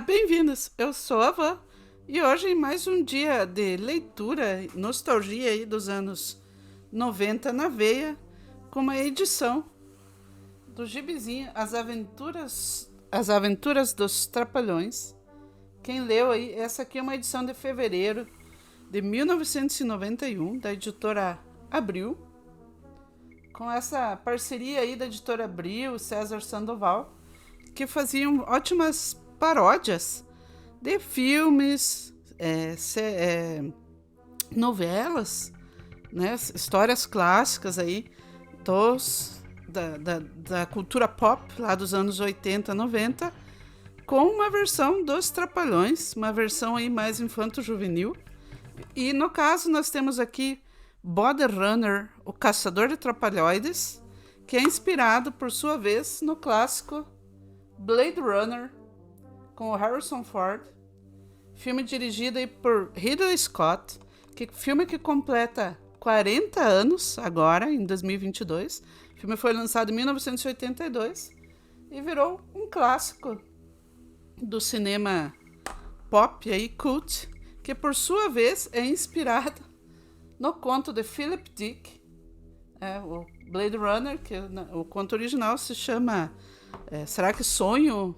bem-vindos! Eu sou a Van e hoje mais um dia de leitura, nostalgia aí dos anos 90 na veia, com uma edição do gibizinho As Aventuras dos Trapalhões. Quem leu aí, essa aqui é uma edição de fevereiro de 1991, da editora Abril, com essa parceria aí da editora Abril, César Sandoval, que faziam ótimas paródias de filmes, novelas, né, histórias clássicas aí da cultura pop lá dos anos 80, 90, com uma versão dos Trapalhões, uma versão aí mais infanto-juvenil. E no caso nós temos aqui Body Runner, o Caçador de Trapalhões, que é inspirado por sua vez no clássico Blade Runner, com o Harrison Ford, filme dirigido aí por Ridley Scott, filme que completa 40 anos agora, em 2022. O filme foi lançado em 1982 e virou um clássico do cinema pop aí, cult, que por sua vez é inspirado no conto de Philip Dick, o Blade Runner, que o conto original se chama Será que sonho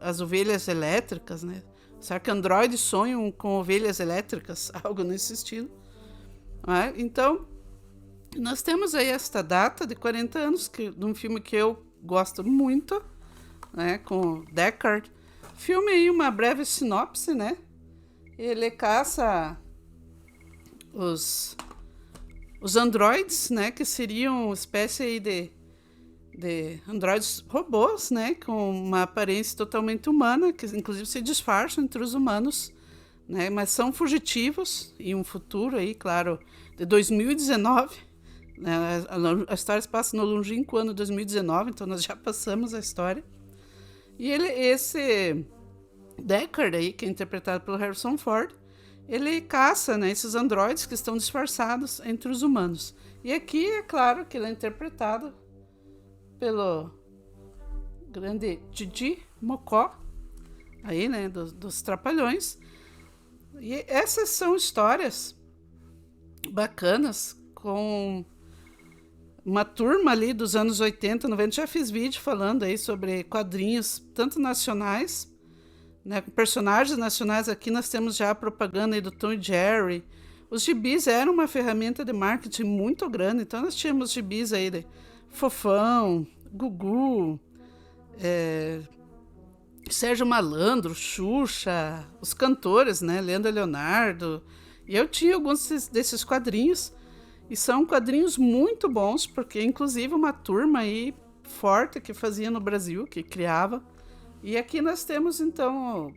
as ovelhas elétricas, né? Será que androides sonham com ovelhas elétricas? Algo nesse estilo. Então, nós temos aí esta data de 40 anos de um filme que eu gosto muito, né? Com Deckard. Filme aí, uma breve sinopse, né? Ele caça os androides, né? Que seriam uma espécie aí de androides robôs, né, com uma aparência totalmente humana, que inclusive se disfarçam entre os humanos, né, mas são fugitivos em um futuro aí, claro, de 2019, né, a história se passa no longínquo ano 2019, então nós já passamos a história. E esse Deckard aí, que é interpretado pelo Harrison Ford, ele caça, né, esses androides que estão disfarçados entre os humanos. E aqui é claro que ele é interpretado pelo grande Didi Mocó, aí, né, dos Trapalhões. E essas são histórias bacanas, com uma turma ali dos anos 80, 90. Já fiz vídeo falando aí sobre quadrinhos, tanto nacionais, né, com personagens nacionais. Aqui nós temos já a propaganda aí do Tom e Jerry. Os gibis eram uma ferramenta de marketing muito grande, então nós tínhamos gibis aí de Fofão, Gugu, Sérgio Malandro, Xuxa, os cantores, né, Leandro Leonardo. E eu tinha alguns desses quadrinhos, e são quadrinhos muito bons, porque inclusive uma turma aí forte que fazia no Brasil, que criava. E aqui nós temos então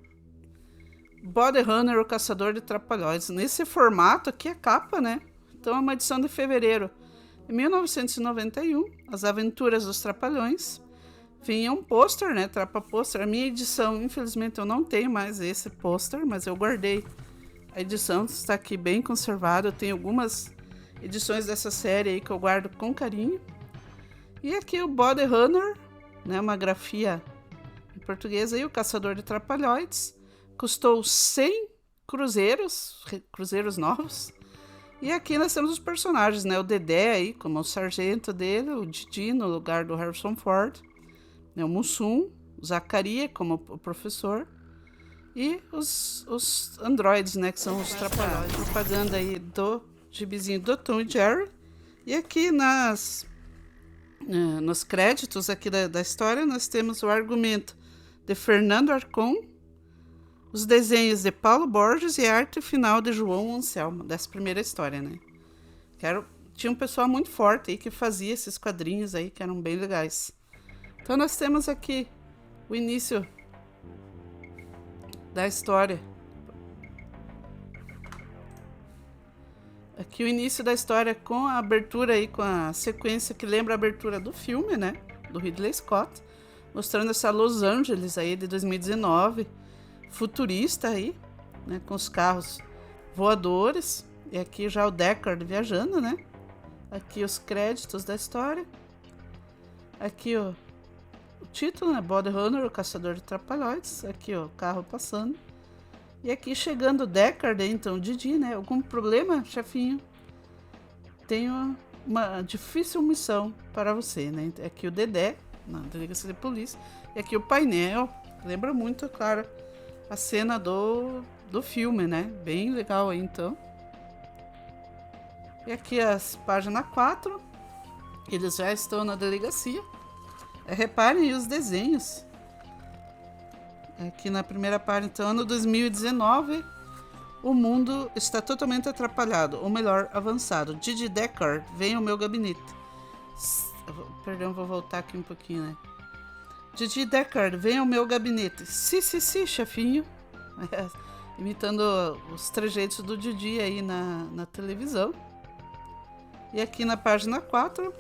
Body Runner, o Caçador de Trapalhões. Nesse formato aqui é capa, né? Então é uma edição de fevereiro. Em 1991, As Aventuras dos Trapalhões. Vinha um pôster, né? Trapa pôster. A minha edição, infelizmente, eu não tenho mais esse pôster, mas eu guardei. A edição está aqui bem conservada. Eu tenho algumas edições dessa série aí que eu guardo com carinho. E aqui o Body Runner, né? Uma grafia em português aí, o Caçador de Trapalhões. Custou 100 cruzeiros novos. E aqui nós temos os personagens, né? O Dedé aí, como o sargento dele, o Didi no lugar do Harrison Ford, né? O Mussum, o Zacarias como o professor, e os androides, né? Que são os Trapalhões. Propaganda aí do gibizinho do Tom e Jerry. E aqui nos créditos aqui da história nós temos o argumento de Fernando Arcon, os desenhos de Paulo Borges e a arte final de João Anselmo, dessa primeira história, né? Tinha um pessoal muito forte aí que fazia esses quadrinhos aí, que eram bem legais. Então nós temos aqui o início da história. Aqui o início da história com a abertura aí, com a sequência que lembra a abertura do filme, né? Do Ridley Scott, mostrando essa Los Angeles aí de 2019, futurista aí, né, com os carros voadores. E aqui já o Deckard viajando, né? Aqui os créditos da história. Aqui o título, né? Body Runner, o caçador de trapalhões. Aqui, ó, o carro passando. E aqui chegando o Deckard, então, Didi, né? Algum problema, chefinho? Tenho uma difícil missão para você, né? Aqui o Dedé, na delegacia de polícia. E aqui o painel. Lembra muito, claro, a cena do filme, né? Bem legal aí, então. E aqui as páginas 4. Eles já estão na delegacia. Reparem os desenhos. Aqui na primeira página, então, ano 2019. O mundo está totalmente atrapalhado, ou melhor, avançado. Didi Deckard, vem ao meu gabinete. Perdão, vou voltar aqui um pouquinho, né? Didi Deckard, vem ao meu gabinete. Sim, chefinho. Imitando os trejeitos do Didi aí na televisão. E aqui na página 4,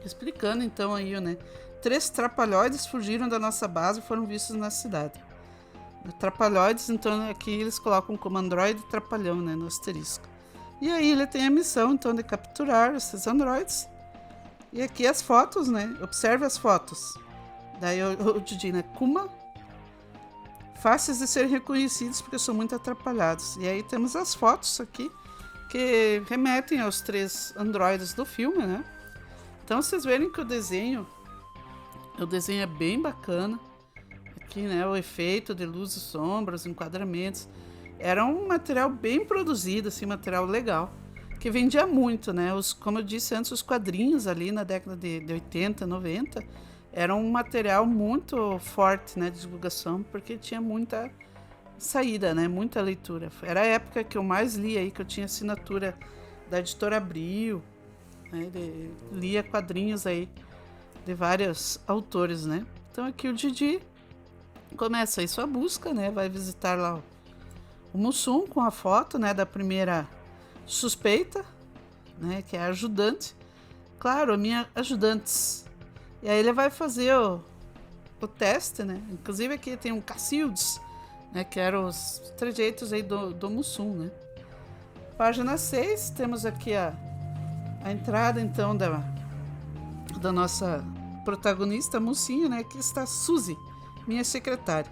explicando então aí, né? 3 trapalhões fugiram da nossa base e foram vistos na cidade. Trapalhões, então aqui eles colocam como androide trapalhão, né, no asterisco. E aí ele tem a missão, então, de capturar esses androides. E aqui as fotos, né, observe as fotos. Daí o Didi, né, Kuma, fáceis de serem reconhecidos porque são muito atrapalhados. E aí temos as fotos aqui, que remetem aos 3 androides do filme, né. Então vocês verem que o desenho é bem bacana. Aqui, né, o efeito de luz e sombras, enquadramentos. Era um material bem produzido, assim, material legal, que vendia muito, né? Como eu disse antes, os quadrinhos ali na década de 80, 90, eram um material muito forte, né, de divulgação, porque tinha muita saída, né, muita leitura. Era a época que eu mais lia aí, que eu tinha assinatura da Editora Abril, né, lia quadrinhos aí de vários autores, né? Então aqui o Didi começa aí sua busca, né? Vai visitar lá o Mussum com a foto, né, da primeira suspeita, né, que é a ajudante. Claro, a minha ajudante. E aí ele vai fazer o teste, né? Inclusive aqui tem um Cacildes, né, que eram os trejeitos aí do Mussum, né? Página 6, temos aqui a entrada, então, da nossa protagonista, a mocinha, né? Aqui está Suzy, minha secretária.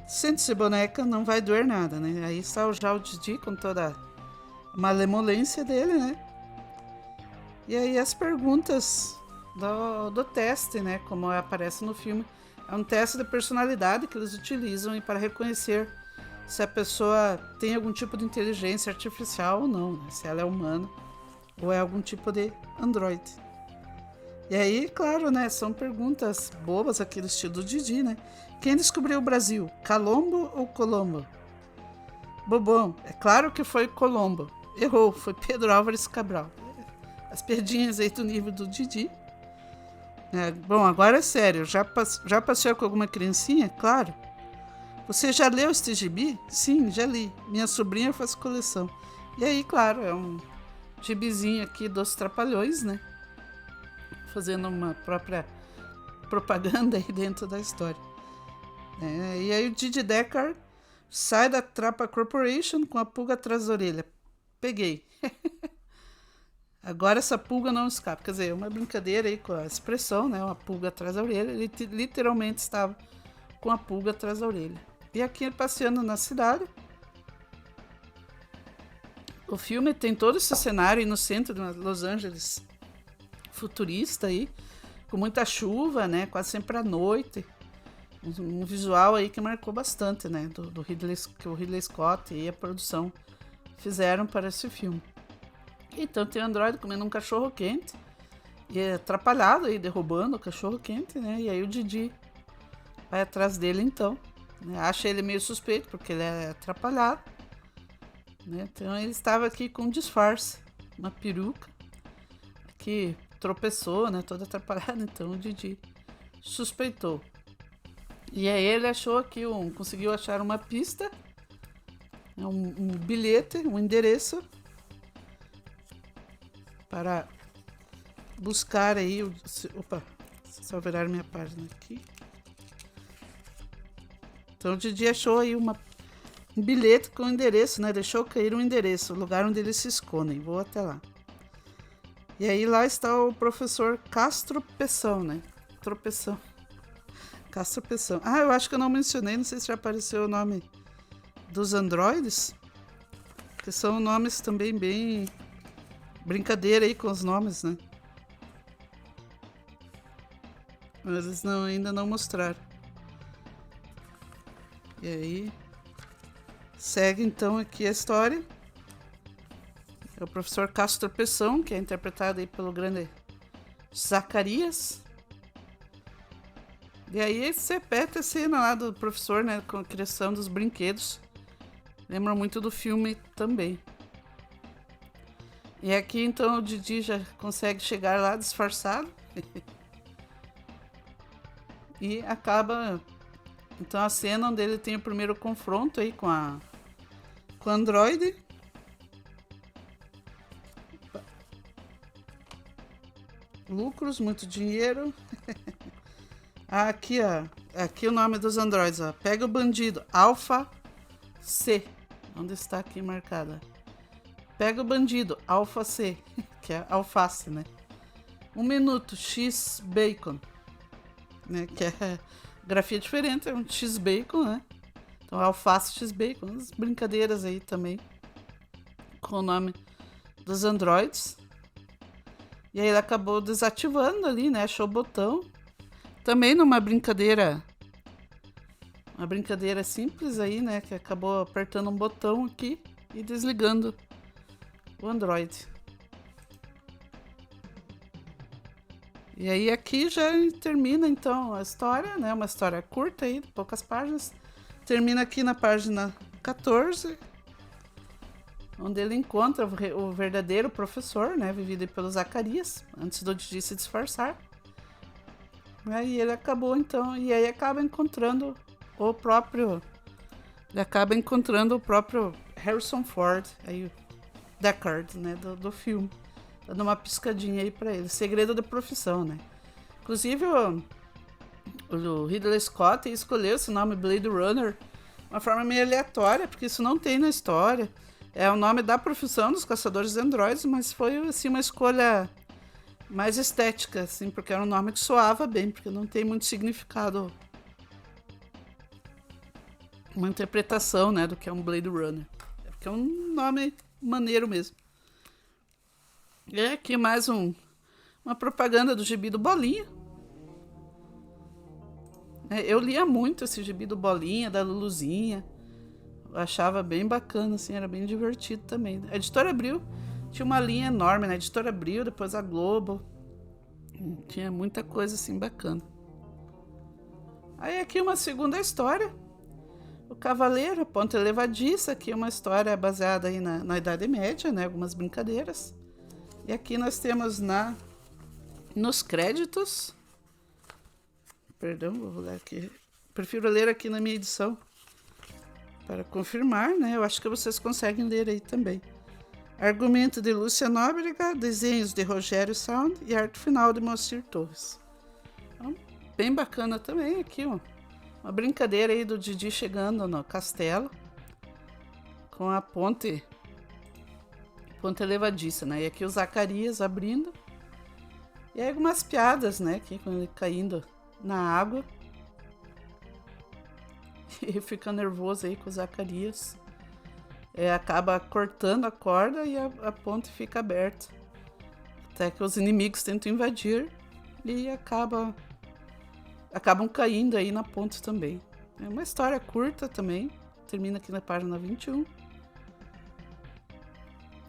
Sente-se, boneca, não vai doer nada, né? Aí está já o Didi com toda a malemolência dele, né? E aí as perguntas do teste, né? Como aparece no filme. É um teste de personalidade que eles utilizam para reconhecer se a pessoa tem algum tipo de inteligência artificial ou não, né? Se ela é humana ou é algum tipo de androide. E aí, claro, né, são perguntas bobas aqui do estilo do Didi, né? Quem descobriu o Brasil? Colombo ou Colombo? Bobão, é claro que foi Colombo. Errou, foi Pedro Álvares Cabral. As piadinhas aí do nível do Didi. Bom, agora é sério, já passeou com alguma criancinha? Claro. Você já leu este gibi? Sim, já li. Minha sobrinha faz coleção. E aí, claro, é um gibizinho aqui dos Trapalhões, né? Fazendo uma própria propaganda aí dentro da história. E aí o Didi Deckard sai da Trapa Corporation com a pulga atrás da orelha. Peguei. Agora essa pulga não escapa. Quer dizer, uma brincadeira aí com a expressão, né? Uma pulga atrás da orelha. Ele literalmente estava com a pulga atrás da orelha. E aqui ele passeando na cidade. O filme tem todo esse cenário aí no centro de Los Angeles, futurista aí, com muita chuva, né? Quase sempre à noite. Um visual aí que marcou bastante, né? Do Ridley, que o Ridley Scott e a produção fizeram para esse filme. Então tem o androide comendo um cachorro quente e é atrapalhado aí, derrubando o cachorro quente, né? E aí o Didi vai atrás dele, então, né? Acha ele meio suspeito porque ele é atrapalhado, né? Então ele estava aqui com um disfarce, uma peruca, que tropeçou, né? Todo atrapalhado. Então o Didi suspeitou. E aí ele achou aqui conseguiu achar uma pista, um bilhete, um endereço para buscar aí opa, só virar minha página aqui. Então o Didi achou aí um bilhete com o endereço, né? Deixou cair um endereço, o lugar onde eles se escondem. Vou até lá. E aí lá está o professor Castro Peção, né? Tropeção. Castropeção. Ah, eu acho que eu não mencionei, não sei se já apareceu o nome dos androides, que são nomes também bem... brincadeira aí com os nomes, né? Mas eles ainda não mostraram. E aí... segue então aqui a história. É o professor Castropeção, que é interpretado aí pelo grande Zacarias. E aí você repete a cena lá do professor, né, com a criação dos brinquedos. Lembra muito do filme também. E aqui então o Didi já consegue chegar lá disfarçado. E acaba então a cena onde ele tem o primeiro confronto aí com o androide. Lucros, muito dinheiro. Aqui, ó. Aqui o nome dos androides, ó. Pega o bandido. Alpha C. Onde está aqui marcada? Pega o bandido. Alpha C. Que é alface, né? 1 minuto. X bacon. Né? Que é grafia diferente. É um X bacon, né? Então, alface X bacon. Umas brincadeiras aí também. Com o nome dos androides. E aí ele acabou desativando ali, né? Achou o botão. Também numa brincadeira. Uma brincadeira simples aí, né? Que acabou apertando um botão aqui e desligando o Android. E aí aqui já termina então a história, né? Uma história curta aí, de poucas páginas. Termina aqui na página 14. Onde ele encontra o verdadeiro professor, né, vivido pelo Zacarias, antes do Didi se disfarçar. Aí ele acabou então, e aí acaba encontrando o próprio Harrison Ford, aí o Deckard, né, do filme, dando uma piscadinha aí pra ele, segredo da profissão, né. Inclusive o Ridley Scott escolheu esse nome Blade Runner de uma forma meio aleatória, porque isso não tem na história. É o nome da profissão dos caçadores de androides, mas foi assim uma escolha mais estética, assim, porque era um nome que soava bem, porque não tem muito significado, uma interpretação, né, do que é um Blade Runner. É porque é um nome maneiro mesmo. E aqui mais uma propaganda do Gibi do Bolinha. Eu lia muito esse Gibi do Bolinha, da Luluzinha. Eu achava bem bacana, assim, era bem divertido também. A Editora Abril tinha uma linha enorme, né? A Editora Abril, depois a Globo. Tinha muita coisa, assim, bacana. Aí aqui uma segunda história. O Cavaleiro, a Ponte Levadiça. Aqui uma história baseada aí na Idade Média, né? Algumas brincadeiras. E aqui nós temos nos créditos. Perdão, vou ler aqui. Prefiro ler aqui na minha edição. Para confirmar, né? Eu acho que vocês conseguem ler aí também. Argumento de Lúcia Nóbrega, desenhos de Rogério Sound e arte final de Moacir Torres. Então, bem bacana também aqui, ó. Uma brincadeira aí do Didi chegando no castelo com a ponte levadiça, né? E aqui o Zacarias abrindo. E aí algumas piadas, né? Aqui com ele caindo na água. E fica nervoso aí com o Zacarias. Acaba cortando a corda e a ponte fica aberta. Até que os inimigos tentam invadir e acabam caindo aí na ponte também. É uma história curta também. Termina aqui na página 21.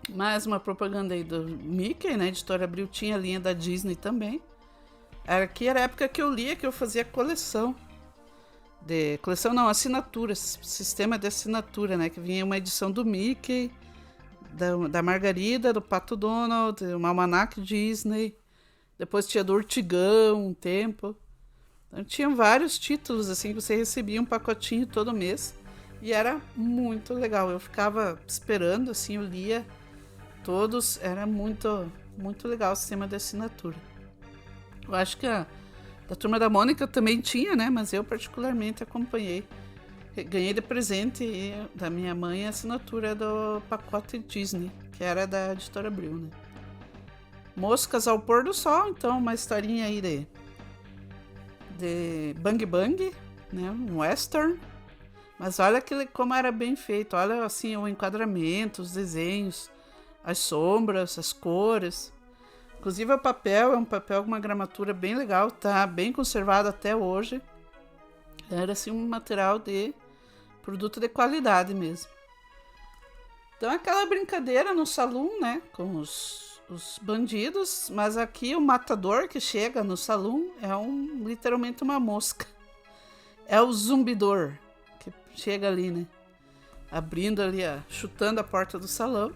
Mais uma propaganda aí do Mickey, né? A Editora Abril tinha a linha da Disney também. Aqui era a época que eu lia, que eu fazia coleção. Coleção não, assinatura, sistema de assinatura, né? Que vinha uma edição do Mickey, da Margarida, do Pato Donald, um almanac Disney, depois tinha do Urtigão um tempo. Então, tinha vários títulos assim que você recebia um pacotinho todo mês e era muito legal. Eu ficava esperando, assim, eu lia todos, era muito, muito legal o sistema de assinatura. Eu acho que da Turma da Mônica também tinha, né? Mas eu particularmente acompanhei. Ganhei de presente da minha mãe a assinatura do pacote Disney, que era da Editora Abril, né? Moscas ao Pôr do Sol, então, uma historinha aí de Bang Bang, né? Um western. Mas olha como era bem feito. Olha assim o enquadramento, os desenhos, as sombras, as cores. Inclusive o papel é um papel com uma gramatura bem legal, tá bem conservado até hoje. Era assim um material de produto de qualidade mesmo. Então aquela brincadeira no salão, né, com os bandidos, mas aqui o matador que chega no salão é literalmente uma mosca. É o zumbidor que chega ali, né, abrindo ali, chutando a porta do salão.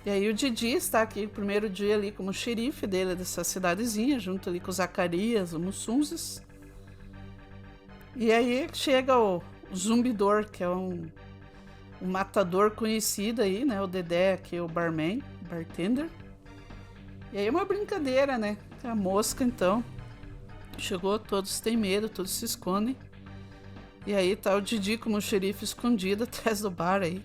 E aí o Didi está aqui, o primeiro dia ali como xerife dele, dessa cidadezinha, junto ali com o Zacarias, o Mussunzes. E aí chega o zumbidor, que é um matador conhecido aí, né? O Dedé aqui, o bartender. E aí é uma brincadeira, né? A mosca, então, chegou, todos têm medo, todos se escondem. E aí tá o Didi como xerife escondido atrás do bar aí.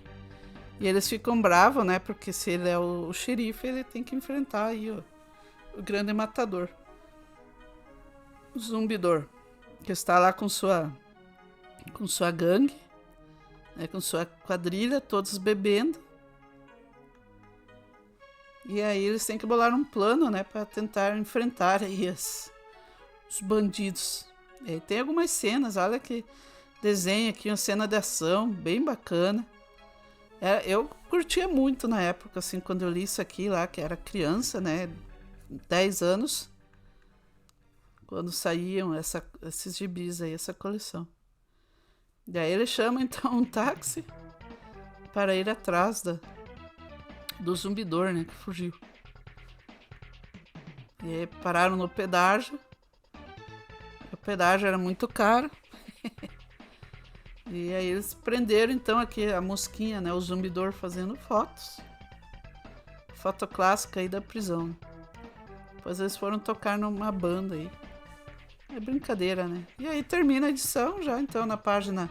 E eles ficam bravos, né? Porque se ele é o xerife, ele tem que enfrentar aí o grande matador. O zumbidor, que está lá com sua gangue, né, com sua quadrilha, todos bebendo. E aí eles têm que bolar um plano, né, para tentar enfrentar aí os bandidos. E aí tem algumas cenas, olha que desenho aqui, uma cena de ação bem bacana. Eu curtia muito na época, assim, quando eu li isso aqui lá, que era criança, né, 10 anos, quando saíam esses gibis aí, essa coleção. E aí ele chama então um táxi para ir atrás do zumbidor, né, que fugiu. E aí pararam no pedágio. O pedágio era muito caro. E aí eles prenderam então aqui a mosquinha, né, o zumbidor fazendo fotos. Foto clássica aí da prisão. Depois eles foram tocar numa banda aí. É brincadeira, né? E aí termina a edição já, então na página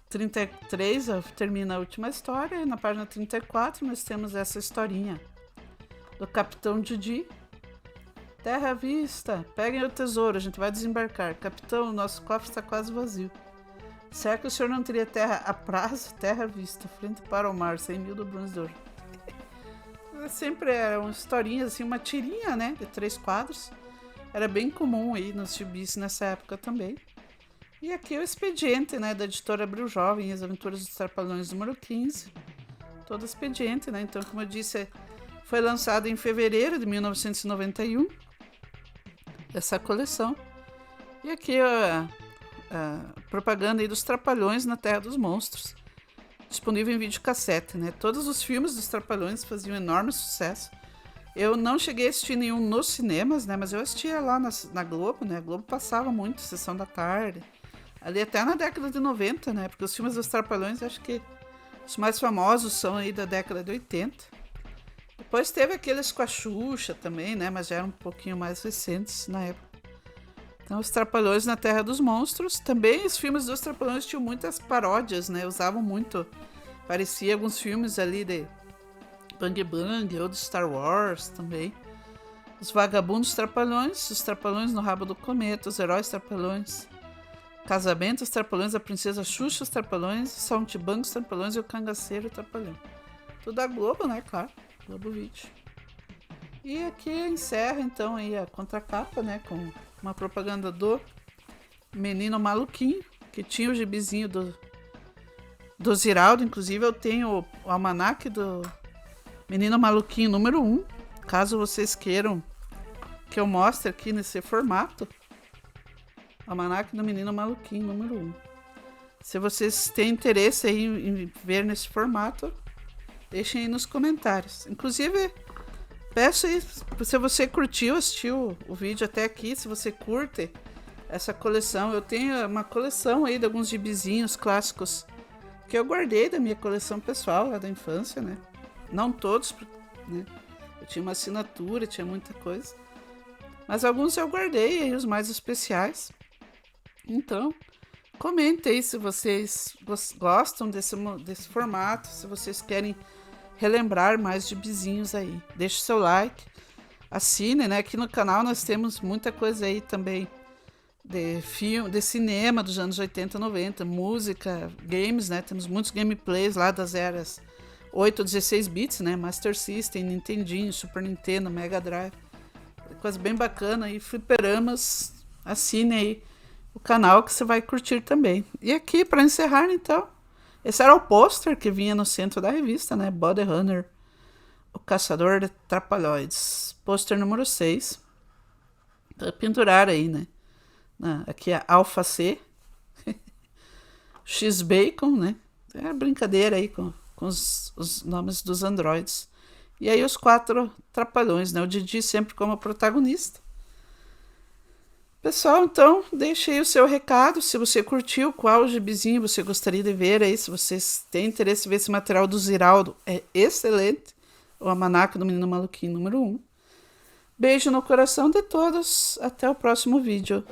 33 termina a última história. E na página 34 nós temos essa historinha do Capitão Didi. Terra à vista, peguem o tesouro, a gente vai desembarcar. Capitão, nosso cofre está quase vazio. Será que o senhor não teria terra a prazo? Terra à vista, frente para o mar, 100 mil dublones de ouro. Sempre era uma historinha, assim, uma tirinha, né, de 3 quadros. Era bem comum aí nos gibis nessa época também. E aqui é o expediente, né, da editora Abril Jovem, As Aventuras dos Trapalhões, número 15. Todo expediente, né, então, como eu disse, foi lançado em fevereiro de 1991, essa coleção. E aqui a propaganda aí dos Trapalhões na Terra dos Monstros, disponível em videocassete, né? Todos os filmes dos Trapalhões faziam enorme sucesso. Eu não cheguei a assistir nenhum nos cinemas, né? Mas eu assistia lá na Globo, né? A Globo passava muito, Sessão da Tarde, ali até na década de 90, né? Porque os filmes dos Trapalhões, acho que os mais famosos são aí da década de 80. Depois teve aqueles com a Xuxa também, né? Mas já eram um pouquinho mais recentes na época. Então, os Trapalhões na Terra dos Monstros. Também os filmes dos Trapalhões tinham muitas paródias, né? Usavam muito. Parecia alguns filmes ali de Bang Bang ou de Star Wars também. Os Vagabundos Trapalhões, os Trapalhões no Rabo do Cometa, os Heróis Trapalhões, Casamento, os Trapalhões, a Princesa Xuxa, os Trapalhões, Saltimbanco, os Trapalhões e o Cangaceiro Trapalhão. Tudo da Globo, né? Claro. Globo Vídeo. E aqui encerra então aí a contracapa, né? Com uma propaganda do Menino Maluquinho, que tinha o gibizinho do Ziraldo. Inclusive eu tenho o almanaque do Menino Maluquinho número 1, caso vocês queiram que eu mostre aqui nesse formato. Almanaque do Menino Maluquinho número 1. Se vocês têm interesse aí em ver nesse formato, deixem aí nos comentários. Inclusive, peço aí, se você curtiu, assistiu o vídeo até aqui, se você curte essa coleção, eu tenho uma coleção aí de alguns gibizinhos clássicos que eu guardei da minha coleção pessoal, lá da infância, né? Não todos, né? Eu tinha uma assinatura, tinha muita coisa. Mas alguns eu guardei aí, os mais especiais. Então, comentem aí se vocês gostam desse formato, se vocês querem relembrar mais gibizinhos aí. Deixe seu like, assine, né? Aqui no canal nós temos muita coisa aí também de filme, de cinema dos anos 80, 90, música, games, né? Temos muitos gameplays lá das eras 8 ou 16 bits, né? Master System, Nintendinho, Super Nintendo, Mega Drive. Coisa bem bacana. E fliperamas, assine aí o canal que você vai curtir também. E aqui, para encerrar, então, esse era o pôster que vinha no centro da revista, né? Body Runner, o Caçador de Trapalhões. Pôster número 6. Pra pendurar aí, né? Aqui é Alpha C. X-Bacon, né? É brincadeira aí com os nomes dos androides. E aí os 4 trapalhões, né? O Didi sempre como protagonista. Pessoal, então, deixe aí o seu recado. Se você curtiu, qual gibizinho você gostaria de ver aí. Se vocês têm interesse em ver esse material do Ziraldo, é excelente. O Almanaque do Menino Maluquinho número 1. Beijo no coração de todos. Até o próximo vídeo.